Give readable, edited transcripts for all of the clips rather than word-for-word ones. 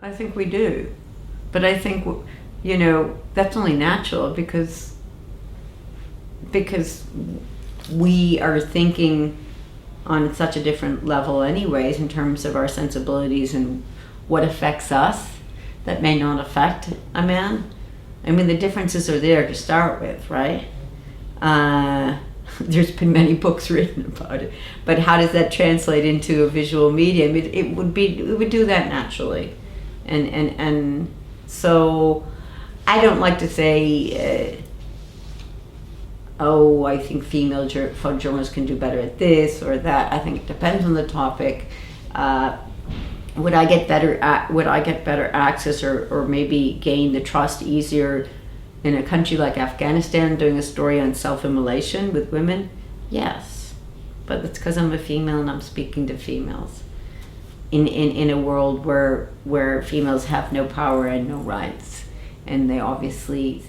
I think we do. But I think, you know, that's only natural because we are thinking on such a different level anyways in terms of our sensibilities and what affects us that may not affect a man. I mean, the differences are there to start with, right? There's been many books written about it, but how does that translate into a visual medium? It would do that naturally, and so I don't like to say, oh, I think female photojournalists can do better at this or that. I think it depends on the topic. Would I get better access or maybe gain the trust easier in a country like Afghanistan doing a story on self-immolation with women? Yes, but it's because I'm a female and I'm speaking to females in a world where females have no power and no rights, and they obviously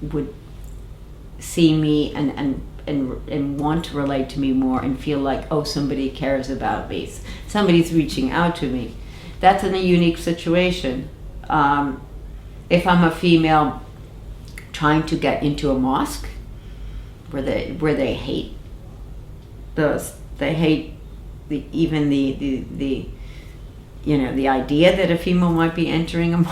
would see me and want to relate to me more and feel like, oh, somebody cares about me, somebody's reaching out to me. That's in a unique situation. If I'm a female trying to get into a mosque where they hate the you know, the idea that a female might be entering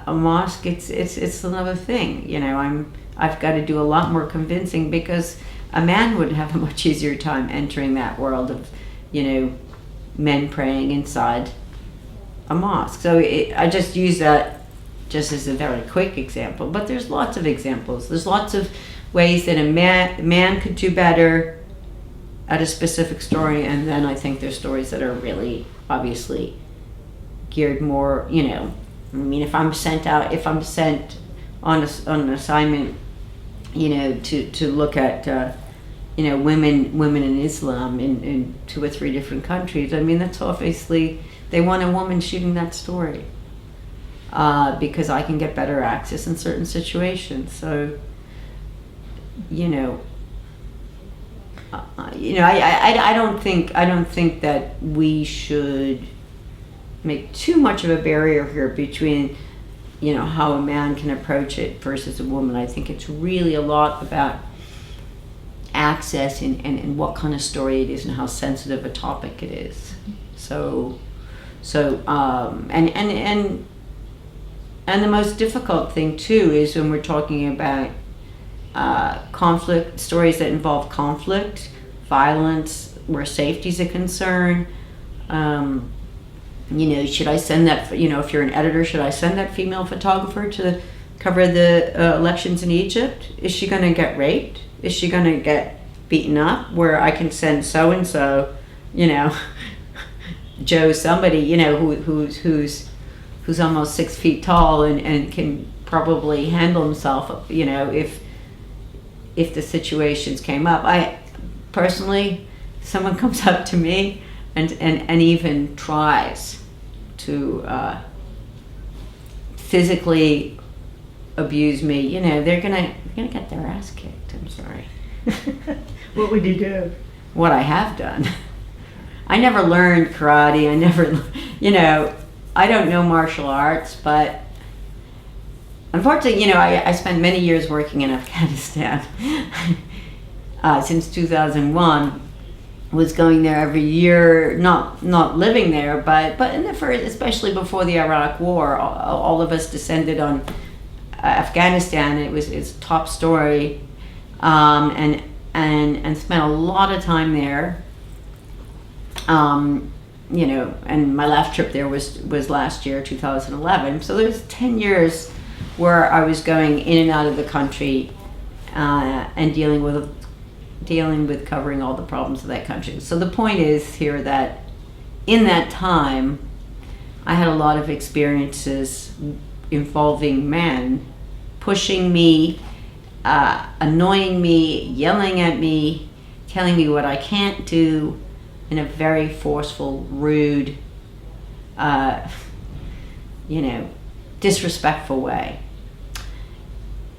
a mosque, it's another thing. You know, I've got to do a lot more convincing because a man would have a much easier time entering that world of, you know, men praying inside a mosque. So I just use that just as a very quick example, but there's lots of examples. There's lots of ways that a man could do better at a specific story, and then I think there's stories that are really obviously geared more, you know, I mean, if I'm sent on an assignment, you know, to look at, you know, women in Islam in 2 or 3 different countries, I mean, that's obviously, they want a woman shooting that story because I can get better access in certain situations. So, you know, I don't think that we should make too much of a barrier here between, you know, how a man can approach it versus a woman. I think it's really a lot about access and what kind of story it is and how sensitive a topic it is. So and the most difficult thing too is when we're talking about conflict, stories that involve conflict, violence, where safety is a concern. You know, should I send that, you know, if you're an editor, should I send that female photographer to cover the elections in Egypt? Is she going to get raped? Is she going to get beaten up? Where I can send so-and-so, you know, Joe somebody, you know, who's almost 6 feet tall and can probably handle himself, you know, if the situations came up. I personally, someone comes up to me and even tries to physically abuse me, you know, they're gonna get their ass kicked. I'm sorry. What would you do? What I have done. I never learned karate. I never, you know, I don't know martial arts, but unfortunately, you know, I spent many years working in Afghanistan since 2001. Was going there every year, not living there, but in the first, especially before the Iraq War, all of us descended on Afghanistan. It was its top story, and spent a lot of time there. You know, and my last trip there was last year, 2011. So there's 10 years where I was going in and out of the country and dealing with covering all the problems of that country. So the point is here that in that time, I had a lot of experiences involving men pushing me, annoying me, yelling at me, telling me what I can't do in a very forceful, rude, you know, disrespectful way.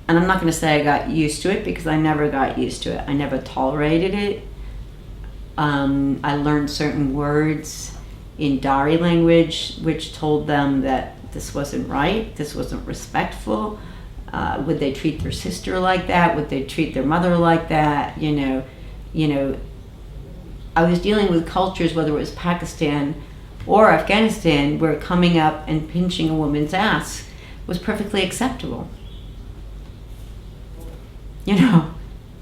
And I'm not going to say I got used to it because I never got used to it. I never tolerated it. I learned certain words in Dari language, which told them that this wasn't right, this wasn't respectful. Would they treat their sister like that? Would they treat their mother like that? You know, I was dealing with cultures, whether it was Pakistan or Afghanistan, where coming up and pinching a woman's ass was perfectly acceptable. You know,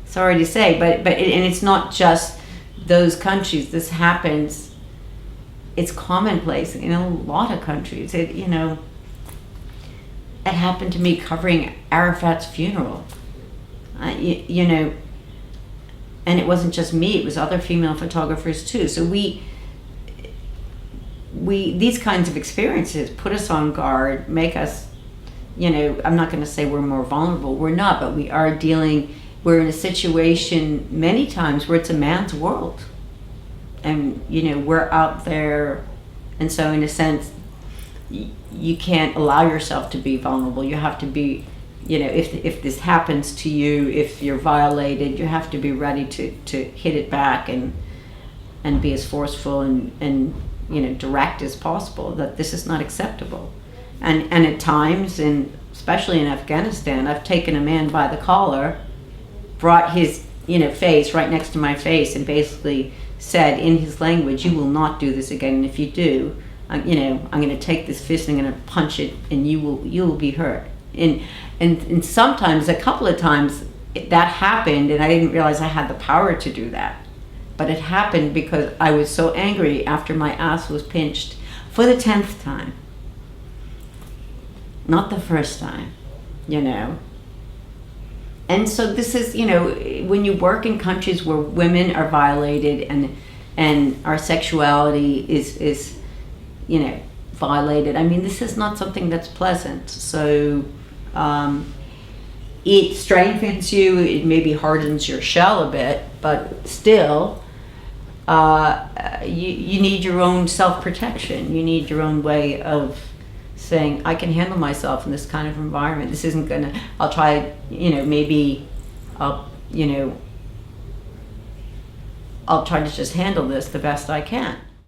sorry to say, but and it's not just those countries. This happens. It's commonplace in a lot of countries. It happened to me covering Arafat's funeral. You know, and it wasn't just me, it was other female photographers too. So we these kinds of experiences put us on guard, make us, you know, I'm not going to say we're more vulnerable, we're not, but we're in a situation many times where it's a man's world. And, you know, we're out there, and so in a sense, you can't allow yourself to be vulnerable. You have to be, you know, if this happens to you, if you're violated, you have to be ready to hit it back and be as forceful and you know, direct as possible, that this is not acceptable. And at times, especially in Afghanistan, I've taken a man by the collar, brought his, you know, face right next to my face, and basically said in his language, "You will not do this again, and if you do, you know, I'm going to take this fist and I'm going to punch it, and you will be hurt." And sometimes, a couple of times, that happened, and I didn't realize I had the power to do that. But it happened because I was so angry after my ass was pinched for the 10th time. Not the first time, you know. And so this is, you know, when you work in countries where women are violated and our sexuality is, you know, violated. I mean, this is not something that's pleasant. So it strengthens you, it maybe hardens your shell a bit, but still, you need your own self-protection. You need your own way of saying, I can handle myself in this kind of environment. This isn't gonna, I'll try, you know, maybe I'll try to just handle this the best I can.